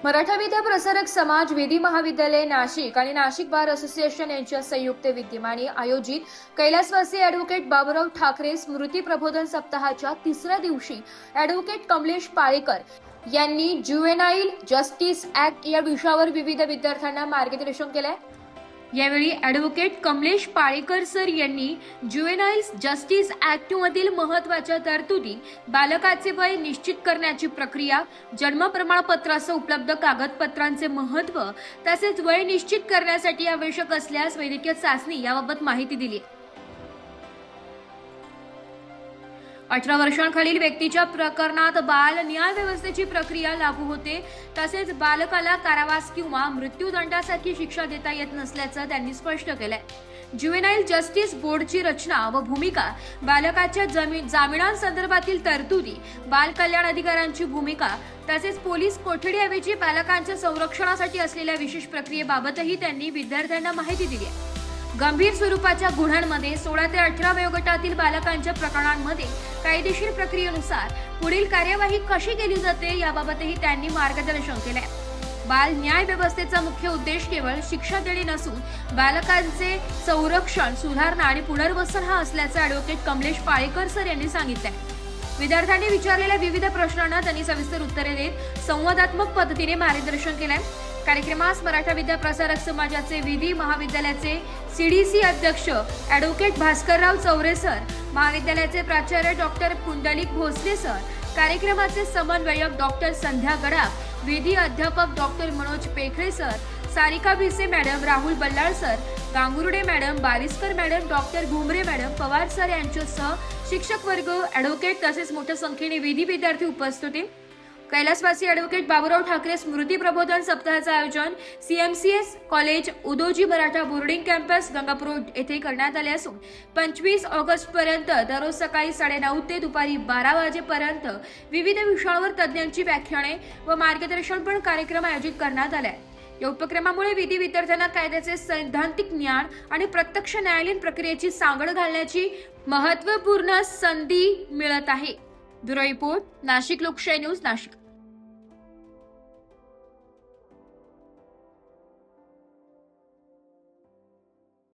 मराठा विद्या प्रसारक समाज विधी महाविद्यालय नाशिक आणि नाशिक बार असोसिएशन यांच्या संयुक्त विद्यमाने आयोजित कैलासवासी ॲडव्होकेट बाबुराव ठाकरे स्मृती प्रबोधन सप्ताहाच्या तिसऱ्या दिवशी ॲडव्होकेट कमलेश पाळेकर यांनी ज्युव्हेनाईल जस्टिस ऍक्ट या विषयावर विविध विद्यार्थ्यांना मार्गदर्शन केले। यावेळी ॲडव्होकेट कमलेश पाळेकर सर यांनी ज्युव्हेनाईल जस्टिस ऍक्ट मधील महत्त्वाच्या तरतुदी, बालकाचे वय निश्चित करण्याची प्रक्रिया, जन्म प्रमाणपत्रासह उपलब्ध कागदपत्रांचे महत्त्व तसेच वय निश्चित करण्यासाठी आवश्यक असल्यास वैद्यकीय चाचणी याबाबत माहिती दिली। 18 वर्षांखालील व्यक्तीच्या प्रकरणात बाल न्याय व्यवस्थेची प्रक्रिया लागू होते तसेच बालकाला कारावास किंवा मृत्यूदंडासारखी शिक्षा देता येत नसल्याचं त्यांनी स्पष्ट केलंय। ज्युव्हेनाईल जस्टिस बोर्डची रचना व भूमिका, बालकाच्या जामिनांसंदर्भातील तरतुदी, बाल कल्याण अधिकाऱ्यांची भूमिका तसेच पोलीस कोठडीऐवजी बालकांच्या संरक्षणासाठी असलेल्या विशेष प्रक्रियेबाबतही त्यांनी विद्यार्थ्यांना माहिती दिली आहे। गंभीर स्वरूपाच्या गुन्ह्यांमध्ये 16 ते 18 वयोगटातील बालकांच्या प्रकरणांमध्ये कायदेशीर प्रक्रियेनुसार पुढील कार्यवाही कशी केली जाते याबाबतही त्यांनी मार्गदर्शन केले। बाल न्याय व्यवस्थेचा मुख्य उद्देश केवळ शिक्षा देणे नसून बालकांचे संरक्षण, सुधारणा आणि पुनर्वसन हा असल्याचं ॲडव्होकेट कमलेश पाळेकर सर यांनी सांगितलंय। विद्यार्थ्यांनी विचारलेल्या विविध प्रश्नांना त्यांनी सविस्तर उत्तरे देत संवादात्मक पद्धतीने मार्गदर्शन केलंय। कार्यक्रमास मराठा विद्या प्रसारक समाजाचे विधी महाविद्यालयाचे सीडीसी अध्यक्ष ॲडव्होकेट भास्करराव चौरे सर, महाविद्यालयाचे प्राचार्य डॉक्टर पुंडलिक भोसले सर, कार्यक्रमाचे समन्वयक डॉक्टर संध्या गडाख, विधी अध्यापक doctor Manoj Pekhale sir, Sarika Bhise madam, Rahul Ballal sir, Gangurde madam, Bariskar madam, doctor Ghumare madam, Pawar sir यांच्यासह शिक्षक वर्ग, ॲडव्होकेट तसेच मोठ्या संख्येने विधी विद्यार्थी उपस्थित होते। कैलासवासी ॲडव्होकेट बाबुराव ठाकरे स्मृती प्रबोधन सप्ताहाचे आयोजन CMCS college Udoji Maratha boarding campus Gangapur येथे करण्यात आले असून 25 ऑगस्ट पर्यंत दररोज सकाळी 9:30 ते दुपारी 12 वाजेपर्यंत विविध विषयांवर तज्ज्ञांची व्याख्याने व मार्गदर्शनपर कार्यक्रम आयोजित करण्यात आले आहेत। या उपक्रमामुळे विधी विद्यार्थ्यांना कायद्याचे सैद्धांतिक ज्ञान आणि प्रत्यक्ष न्यायालयीन प्रक्रियेची सांगड घालण्याची महत्त्वपूर्ण संधी मिळत आहे। ब्युरो रिपोर्ट, नाशिक लोकशाही न्यूज, नाशिक।